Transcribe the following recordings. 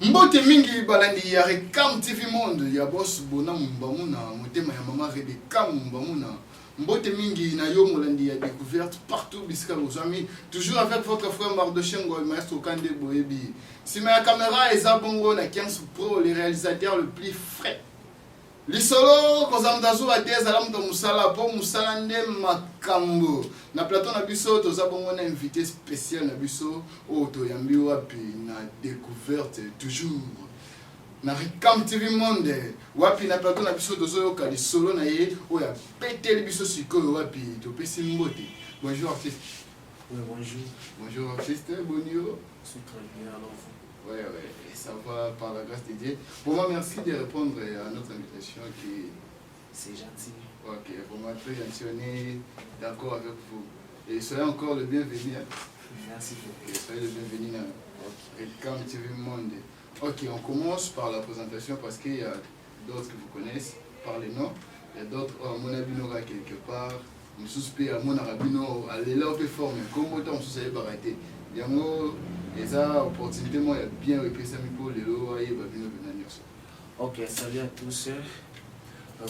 Mbote mingi balandi ya Rekam TV Monde ya boss bona mbamuna motema ya mama Rebecca mbamuna mbote mingi na yo molandi ya découverte partout bisika bozami toujours avec votre frère Mardochengo maestro Kande Boyebi sima ya caméra eza bongo na 15 Pro le réalisateur le plus frais lisolo kozamdazo adez alamuta musala po musala nde makambo na plateau na biso toza bongo na invité spécial na biso oto yambi wapi na découverte toujours na Rekam TV Monde wapi na plateau na biso tozo yoka lisolo na ye oya peteli biso sikoyo wapi topesi mbote. Bonjour artiste. Oui, bonjour. Bonjour artiste, bonjour. Je suis très bien alors vous. Ouais, ça va par la grâce de Dieu. Pour moi, merci de répondre à notre invitation qui... C'est gentil. Ok, pour moi, très gentil, on est d'accord avec vous. Et soyez encore le bienvenu. Merci beaucoup. Ok, soyez le bienvenu dans Rekam TV Monde. Ok, on commence par la présentation parce qu'il y a d'autres que vous connaissez par les noms. Il y a d'autres, mon abino quelque part. Je suis à mon arabino, à l'élan peut former. Comme autant on se baraté. Yango, et ça, opportunité, moi, il y a bien repris ça pour les lois et babino venir. Ok, salut à tous.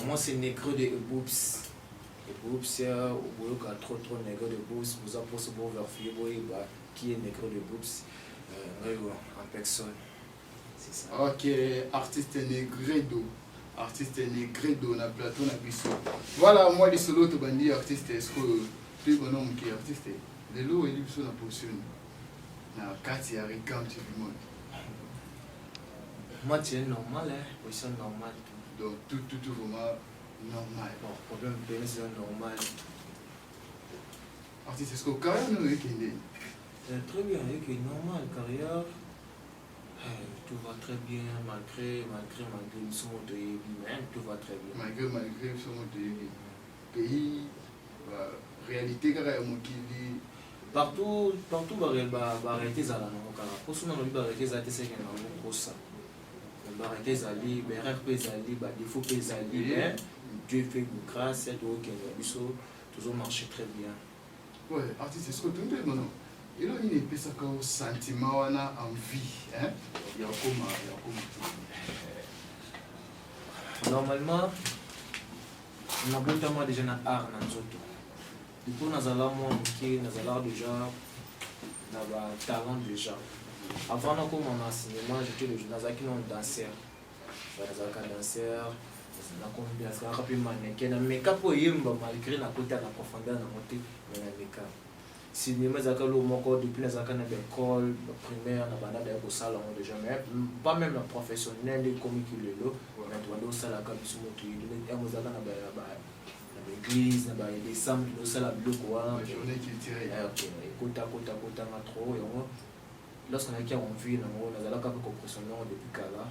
Moi, c'est Negro de Eboops. Eboops, au bout de trop Negro de Eboops, vous avez pour ce bon verfier, qui est Negro de Eboops en personne. C'est ça. Ok, artiste Negredo. Artiste Negredo, na plateau, na biso. Voilà, moi, les solos, tu bandis, artiste, est-ce que tu es bon homme qui est artiste? Les lots et les biso, na position. Na kati ya Rekam TV Monde. Moi, tu es normal, position normale. Donc, tout vraiment normal. Bon, problème, c'est normal. Artiste, est-ce que carrière nous est très bien, c'est normal, carrière. Tout va très bien, malgré son même, tout va très bien. Malgré son pays, réalité, carrière, mon qui vit. Partout, arrêter ça là, pour ce moment, arrêter ça, c'est qu'il y a un ça. Arrêter ça, erreur pesali, défaut pesali, mais Dieu fait grâce, c'est tout qui est toujours marché très bien. Ouais, artiste, est-ce que tu es bon? Il y a un sentiment, une envie. Hein? Il y a normalement, on a beaucoup déjà dans l'art. Du coup, nous avons déjà un talent déjà. Avant de commencer le cinéma, j'étais un danseur. Un danseur, mais malgré la côté à la profondeur de la montée, cinéma depuis l'école primaire déjà mais pas même la professionnelle comme il est là mais on ça la l'église des sambles ça la journée qui tire lorsqu'on a qui on vit on a la compression depuis kala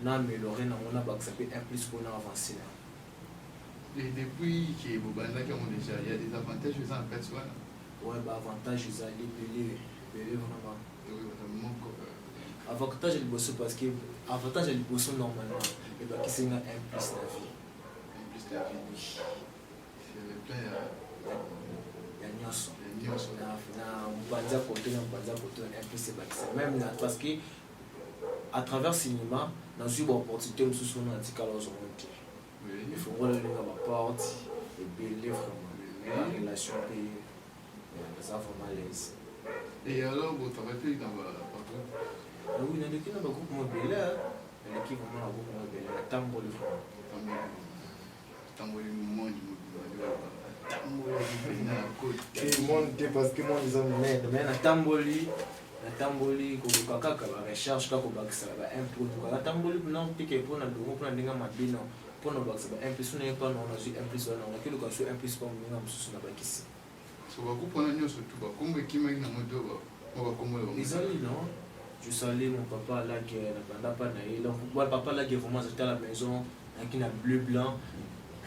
on a amélioré on a accepté un plus pour avancer. Et depuis que vous avez déjà, il y a des avantages en personne. Oui, avantages, ils allaient vraiment. Avantage, il bosse parce que avantage, il bosse normalement. Et bien, qui c'est un plus la vie. Un plus la vie, oui. C'est le père. Il y a Nyos. On va dire côté, un plus c'est même parce que à travers le cinéma, nous avons eu l'opportunité de se faire un petit il faut voir la porte et bien vraiment la relation et ça vraiment l'aise. Et alors vous travaillez dans la patrouille? Oui, dans l'équipe on a beaucoup mobile l'équipe vraiment a beaucoup mobile tamboli vraiment tamboli monde tamboli monde parce que moi ils ont mais na tamboli ko kaka ba recherche ka ko bakisa ba un produit ka tamboli non piquer pour na dongo pour na ndinga mabino pour nous un plus on n'est pas on a eu un plus on a quelque chose un plus comme nous avons sous la bakisi so ba ku pona nyo surtout ba kombe kima ina modo ba kombe ba ils ont non je salue mon papa là qui n'a pas naï donc moi papa là qui vraiment c'était à la maison qui n'a bleu blanc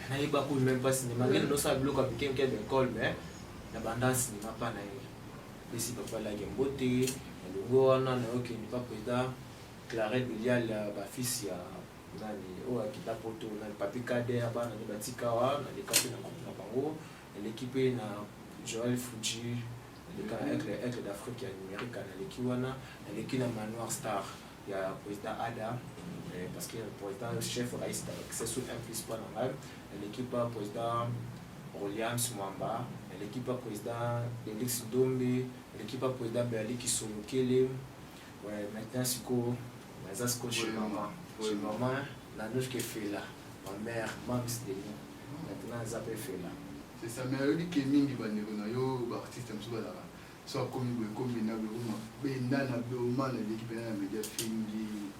naï ba ku même pas cinéma mais nous ça bleu comme quelqu'un d'école mais la banda cinéma pas naï ici papa là qui est beauté le go on a OK n'est pas président Clarette il y a la fils ya nani oyo akita poto na papi kade abana ni batika wa na lekape na bango l'équipe na Joël Fuji aigle d'Afrique ya numérique analeki wana aleki na Manoir Star ya président Ada parce que le président chef Raïs c'est sous un plus pas normal l'équipe président Williams Mwamba l'équipe président Elix Dombe l'équipe président Berli Kisolokele maintenant siko nazas coach chez maman la nouche qui fait là ma mère maman c'est maintenant ça peut faire là c'est ça mais il dit que mingi bandeko na yo ba artiste mso ba la so comme na be benda na be o man l'équipe na media fingi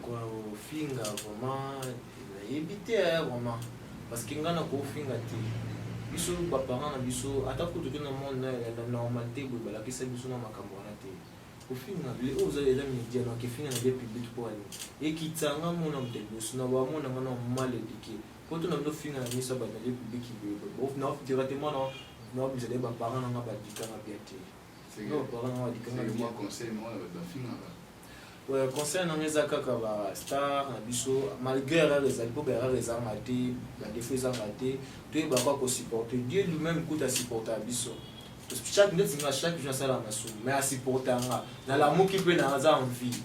quoi finga vraiment éviter vraiment parce que ngana ko finga ti biso ba parents na biso ata ko to na monde na normalité bo ba la kisa biso na makambo na te ko finga le oza eza media na ke finga na be public pour aller et qui tsanga mona mtebuso na ba mona ngana mal éduqué quand on a nos filles à la mise à batailler public qui veut non directement non vous allez parents n'ont pas dit qu'on a bien été c'est parents dit qu'on a bien conseil moi la fille ouais conseil dans les akaka ba star na biso malgré les alpes les armatés la défense armatée tu ba pas supporter Dieu lui-même coûte à supporter biso parce que chaque jour ça la massou mais à supporter na l'amour qui peut na za envie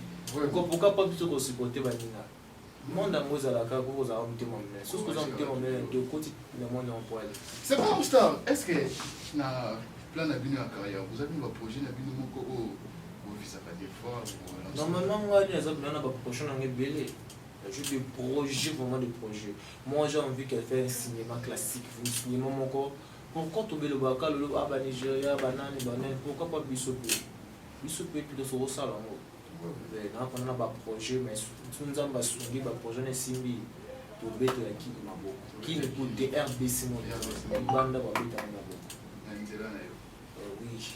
pourquoi pas biso supporter banina monde amour à la carte vous avez un témoin mais ce que vous avez un témoin de côté le monde en poil c'est pas un star est-ce que na plan na bino ya carrière vous avez un projet na bino moko au visa pas des fois normalement moi les autres na ba prochain na belé j'ai des projets vraiment des projets moi j'ai envie qu'elle fait un cinéma classique un cinéma moko pourquoi tomber le baka le aba Nigeria banane banane pourquoi pas bisope plutôt sur salon na pendant ba projet mais tunzamba sungi ba projet na simbi to beto ya ki maboko qui ne peut DRBC mon banda ba beta na maboko na nzela na yo oui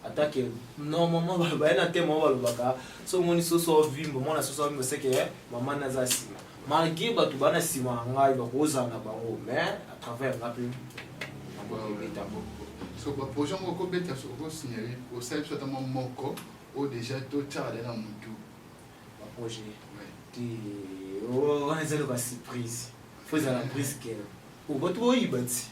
attaque normalement ba na tema ba lobaka so moni so vimbo mona so vimbo c'est que maman na za sima malgré ba to bana sima ngai ba koza na bango mais à travers la plus beta maboko so ba projet moko beta so ko signaler au sel soit mon moko ou déjà tout tard dans mon tout projet on est la surprise faut la prise qu'elle ou ba to yibati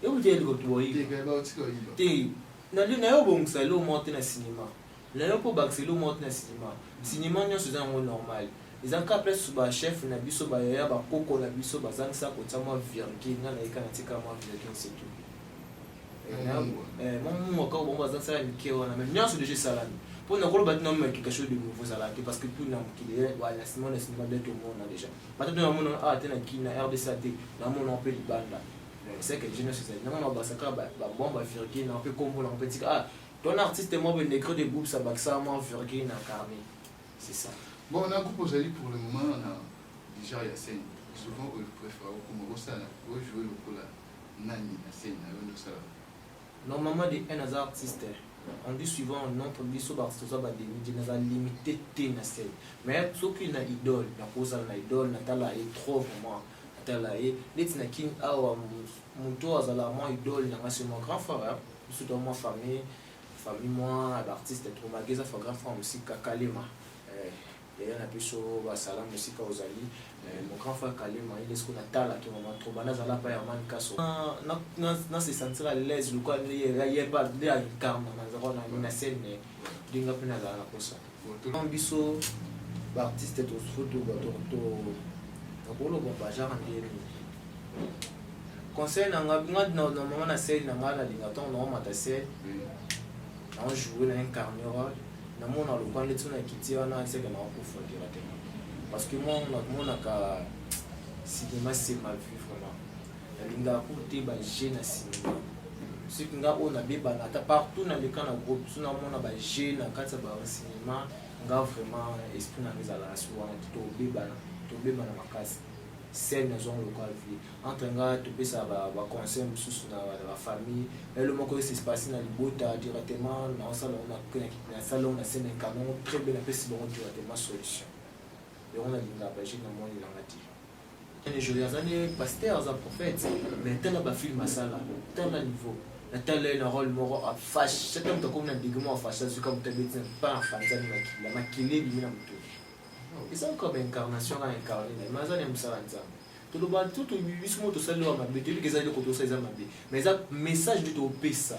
et vous dites que to yibati na le na yo bongisa le monter na cinéma na yo po baxer le monter na cinéma nyo c'est un normal les en cas plus ba chef na biso ba ya ba koko na biso ba zangisa ko tsama virgule na ika na tika ma virgule c'est tout mon ka bon ba zangisa ni ke wana mais nyo c'est déjà salami pour ne pas battre quelque chose de nouveau ça là parce que tout n'a qu'il est voilà cinéma d'être au monde déjà maintenant dans mon ah tena qui na RDCT dans mon on peut banda c'est que je ne sais pas non ba saka ba bon ba virgule na peu comme on peut dire ah ton artiste moi ben écrit des groupes ça baksa moi virgule na carnet c'est ça bon on a proposé pour le moment on a déjà ya scène souvent on préfère comme ça pour jouer le coup là nani na scène na ça normalement des un artiste on dit souvent notre biso parce que ça va des limité na scène mais ce qui na idole na posa na idole na tala est trop vraiment tala est na king awa muto azala moi idole na c'est mon grand frère surtout moi famille moi l'artiste est trop magaza fa grand frère aussi Kalema et on a pu so ba salam aussi Ozali mon grand frère Kalema il est ce qu'on a tala qui moment trop bana zala pa ya man kaso na se sentir à l'aise le quoi il y a pas de incarne na scène dinga pena za la kosa on biso ba artiste to photo ba to ko lo ba genre ndeni conseil na nga na mama na scène na ngala linga to no mata scène na on jouer na incarne na mona le point letuna kiti wana c'est que na ko faut dire parce que moi on a ka cinéma c'est ma vie vraiment linga ko te ba jeune cinéma ce qui nga on a beba na ta partout na le kana groupe suna mona ba jeune na kata ba cinéma nga vraiment esprit na mise à la soir to beba na makasi scène zone local vie entre nga to pesa ba conseil sous na la famille et le moko se passe na libota directement na salon na salon na scène canon très bien pesa bon directement solution et on a linga ba jeune na moni na ngati les jolies années pasteurs à prophètes mais tant ba film masala tant à niveau la telle rôle moro à fâche c'est comme comme na digement fâche c'est comme tu dis pas en fanzani la makile bimina muto ils sont comme incarnation à incarner mais mazana msalanza tout le monde tout le salut à ma bête tu les as de côté ça ils ma mais ça message de ton ça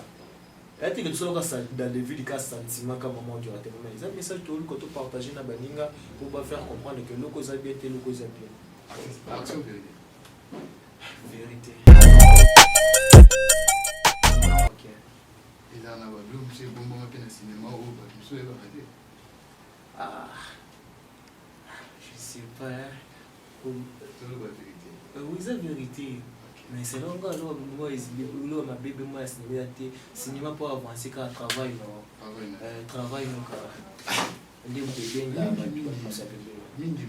et tu que tu sois dans les vues du cas sentiment comme moment du raté mais ça message tout le côté partager na baninga pour faire comprendre que le cause bien le cause bien action vérité OK et là on a blum c'est bon moment que le cinéma ou pas tu sais pas ah je sais pas c'est la vérité oui c'est la vérité mais c'est long là moi il ma bébé moi cinéma pour avancer quand travail non travail non quand ndio bébé là ba ça bébé mingi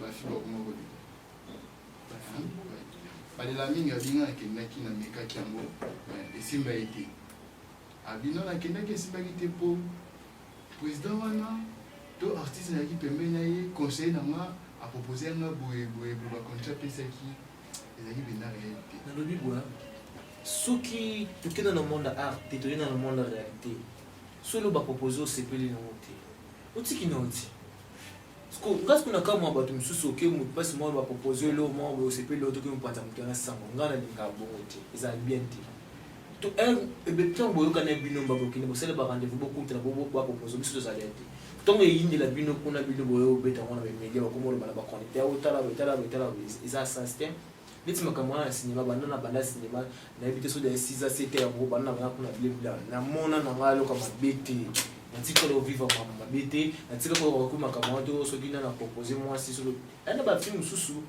ba fi ba kuma ko balela mingi abinga akendaki na mekaki yango esimba ete abino nakendaki esimbaki te mpo président wana to artiste nayaki pembeni na ye conseiller nanga apropose yanga boye bacontra apesaki ezalaki bena réalité nalobi boya soki toke dans le monde art te toye dans le monde réalité solo bapropose osepeli nango te otiki na oti ngasi kuna kama bato misusu oke motu mpasi mwa bapropose lo mwa osepeli lo toki mopanza moto yana sango ngai nalingaa bongo te ezali bien te ntango boyokana bino bakokende bosala barendez-vous bokutana bapropose biso tozali te ntango eyindela bino kuna bino boyobeta ngo na bamedia bakomoloba na baconnecte otala eza sens te neti makambo wana ya cinéma banda na banda cinéma nayebi te soki ya 6 a 7 ya boko banda na banda kuna bilebila namona na ngai aloka mabe te natikala ovivre mabe te natikala kokoki makambo wana to soki na propose mwasi solo ana bafilme mosusu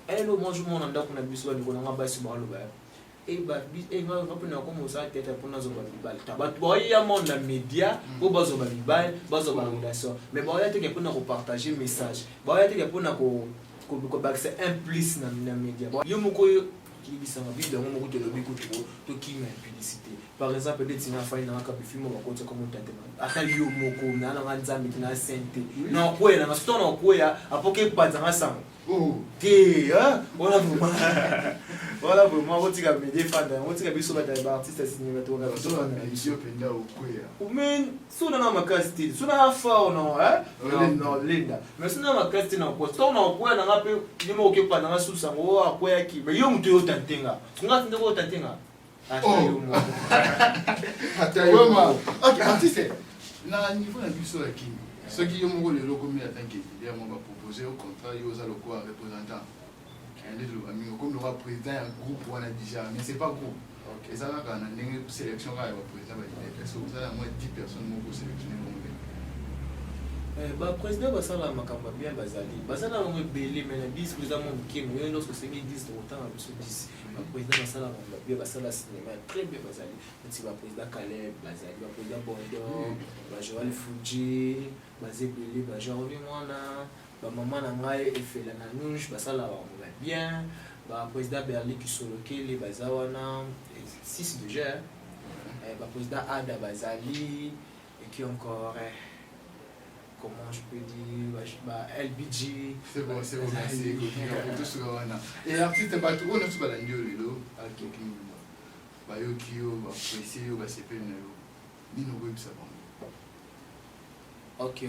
elo mwanjo mona ndako na biso bandeko nanga basi baloba mpona yakoma osala tete mpona azoba mibale bato baoya monde na média po bazoba mibale bazoba relation mais baoya teke mpona kopartage message baoya teke mpona kobakisa implice na média yo moko kiyebisanga bible yango moko tolobi kutu tokima impudicité par exemple neti na fai nanga kabifilme bakoti koma otatema ata yo moko nananga nzambe tina sente nakwea nanga soto nakwea apoke epanzanga sango te voilà vraiment otika média fanda otika biso ba artiste cinéma to ga biso na biso penda okwea men sona na makasti sona fa no no linda mais sona makasti na ko to na ko na ngape ni mo ke pa na susa ngo akwea ki mais yo muto yo tantenga ngati ndeko tantenga ata yo ma ok artiste na niveau na biso la kimi soki yo moko lelo komi atanke ya mo ba proposer au contrat yo za loko représentant comme le président un groupe on a déjà mais c'est pas groupe et ça là quand on a une sélection là le président va dire parce que vous avez moins 10 personnes pour sélectionner ba président basala makamba bien bazala ngo belé mais na 10 président mon kim yo lorsque c'est 10 autant sur 10 ba président basala makamba bien basala cinéma très bien bazali petit ba président Caleb bazali ba président Bondo ba Joël Fuji bazebelé ba Jean-Louis Mwana ba maman na ngai efela na nouche basala ba bien ba président Berli Kisoloke bazawana 6 déjà ba président Ada bazali et qui encore comment je peux dire bah LBG c'est bon merci tout ce qu'on a et l'artiste ba tout on a tout ba ndio lelo ok ba yo kio ba apprécier yo ba sepel na yo nino go bisa bon ok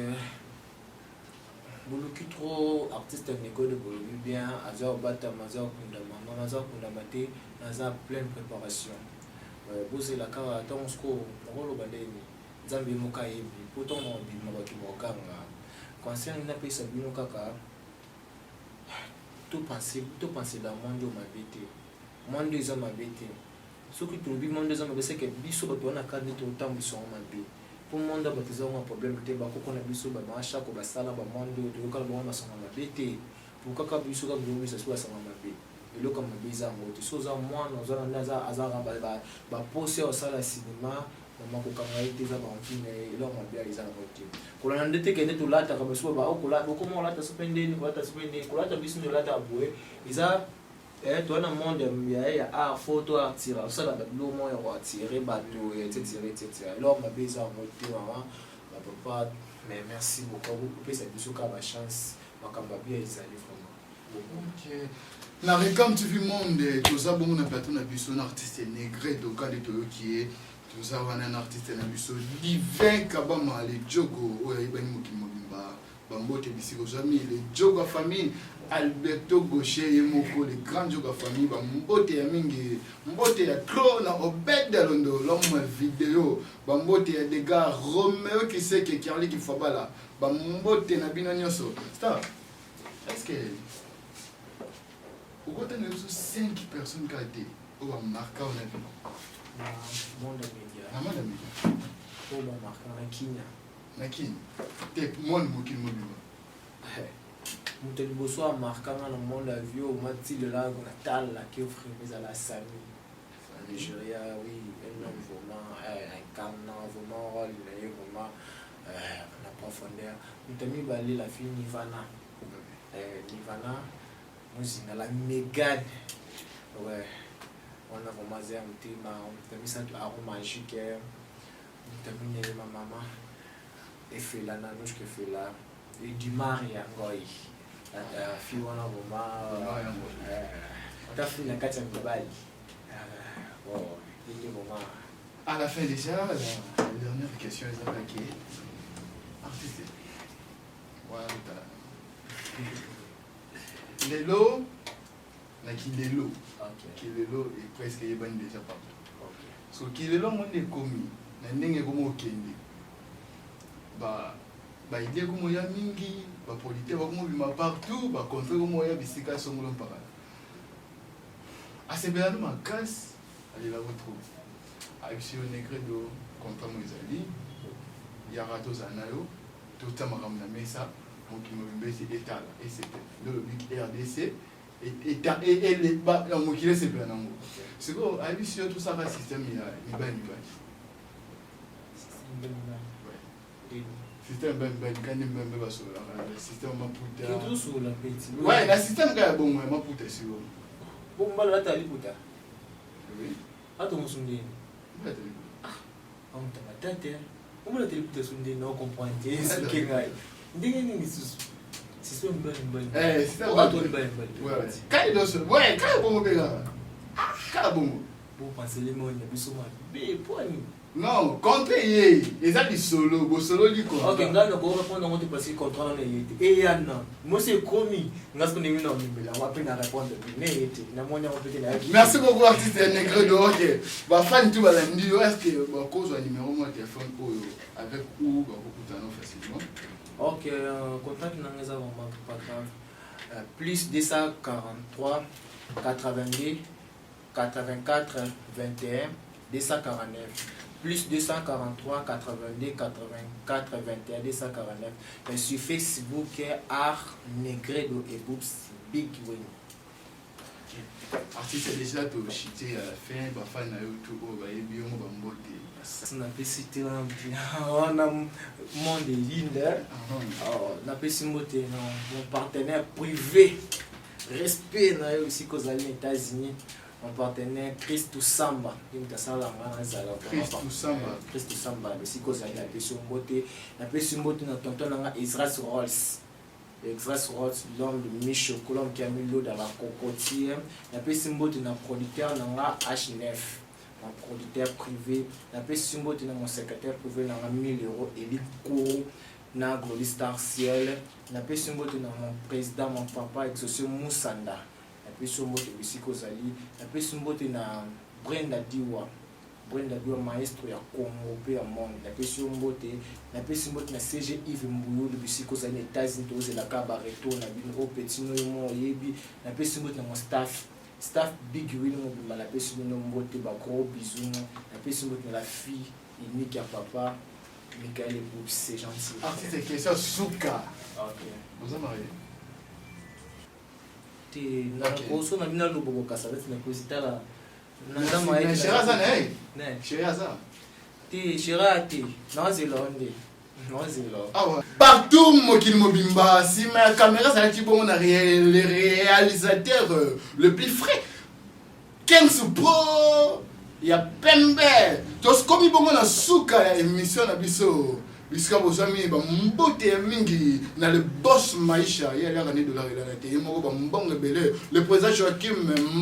buluki trop artiste technique de buluki bien azor bata mazor kunda mama mazor kunda mate naza pleine préparation bose la kara tant sko ngolo bandeni nzambe moka yebi poto na bima bato bokanga concerne na pesa bino kaka tout penser dans monde mabete monde eza mabete soki tobi monde eza mabese ke biso bato wana kadre to tambiso mabe pour monde bato eza un problème te bakoko na biso ba macha ko basala ba monde to yokala ba masanga mabete pour kaka biso ka biso bisa so asanga mabe eloko mabe eza ngoto so za mwana ozana naza azara ba pose au sala cinéma mama kokanga ete za bamfine eloko mabe eza na motive kolanda ndete kende tolata ka biso ba okolata okoma olata sopendeni kolata biso ndolata aboye eza toi na monde ya art photo artira ça la lo mo ya attirer bateau etc alors ma beza moto maman ma papa mais merci beaucoup pour ça biso ka ba chance makamba bien ezali vraiment ok na Recam TV Monde toza bongo na plateau na biso na artiste Négré Dokande toyo qui est toza wana na artiste na biso Divin Kabama le Jogo oyo ibani mokimo bimba bambote bisiko zami le joga famille Alberto Gaucher Yemoko les grands joga famille bambote ya mingi mbote ya trop na Obed Londo l'homme vidéo bambote ya des gars Roméo qui sait que Carly qui faut bala bambote na bino nyonso stop est-ce que pourquoi tu as 5 personnes qui ont été marquées en avis dans le monde média na monde média pour marquer na Kenya na Kenya te monde mokili mobima moto liboso amarkanga na monde ya vie au matile là on atala qui offre mais à la Sami Nigeria oui elle vraiment incarne vraiment rôle il est vraiment la profondeur mutami balé la fille Nivana Nivana nous la Megan ouais on a vraiment zé mutema mutami ça arôme magique mutami ne ma maman et fait la nanouche que fait là et du Maria ngoi la fille on a vraiment ta fille na kati ya mibali bon il est vraiment à la fin déjà la dernière question est attaquée artiste voilà lelo na kilelo kilelo est presque yebani déjà partout so kilelo monde komi na ndenge komo okende ba idée komo ya mingi ba politique ba komo bima partout ba contre komo ya bisika songolo mpaka asebela no makas ali la retrouve action negredo contre Moïsali yarato zanayo tout amaram na mesa mokimo mbesi etala et c'était le big RDC et les ba mokile c'est bien nango c'est quoi action tout ça va système ya ni ba système ben quand même ba so la système maputa qui tout sur la petite ouais la système ka bon maputa si bon mbala ta liputa oui ato musundi on t'a tête on m'a liputa sundi no comprendre ce que ngai ndenge nini susu c'est une bonne c'est on va tourner bonne ouais quand il doit ouais quand bon bega quand bon pour penser les mots ne biso ma be point non contre yé eza di solo bo solo di ko OK ngana ko répondre on te passer contrat na yete et yana moi c'est commis ngasko ne wina mbela wa pena répondre ne yete na monya on peut la merci beaucoup artiste Negredo OK ba fan tu bala ndi est-ce que ba cause numéro mon téléphone avec ou ba kokutana facilement OK contact na ngeza vraiment pas grave plus 243 82 84 21 249 plus 243 82 84 21 249 et sur Facebook Art Negredo et Boops Big Win. Artiste déjà to chité à la fin ba fan na YouTube ba yebi mo ba mbote ça n'a pas cité là on a monde ligne na pesi mbote mon partenaire privé respect na aussi cause aux États-Unis. Mon partenaire Christou Samba, Christou Samba, le psychosali a péché un mbote na tonton na Israel Rolls. Israel Rolls, l'homme de Micho, l'homme qui a mis l'eau dans la cocotière. La péché mbote na producteur na H9, mon producteur privé. La péché mbote na mon secrétaire privé na 1000 €, Eli Kourou, na Gloli Star Ciel. La péché mbote na mon président, mon papa, Exosio Moussanda. La personne na Brenda Diwa maestro ya Congo pe ya monde la personne na CG Yves Mbouyo le bisiko za États-Unis toze la cabareto na bino au petit no mo yebi la personne na mon staff Big Win mo bima la personne no mbote ba gros bisous la personne na la fille unique ya papa Michael Boub c'est gentil artiste question Souka OK vous êtes marié na koso na bina lobo kasabet na kozitala na ma e shiraza ne shiraza ti shirati na zelonde partout mokili mobimba si ma caméra ça qui bon na le réalisateur le plus frais Kenzo Pro ya pembe tos komi bongo na suka ya émission na biso bisika bozami ba mbote mingi na le boss maisha ya la année dollar la té moko ba mbongo belé le président Joachim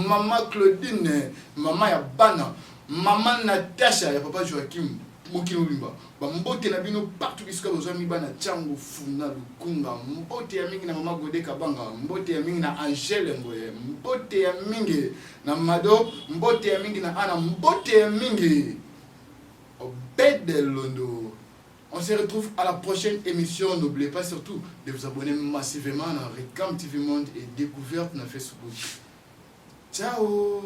maman Claudine maman ya bana maman Natasha ya papa Joachim mokili mobimba bambote na bino partout bisika bozwa mibana Tchango Funa Lukunga, mbote ya mingi na mama Gode Kabanga, mbote ya mingi na Angèle Ngoye, mbote ya mingi na Mado, mbote ya mingi na Ana, mbote ya mingi Obed Londo. On se retrouve à la prochaine émission. N'oubliez pas surtout de vous abonner massivement à Recam TV Monde et Découverte na Facebook. Ciao.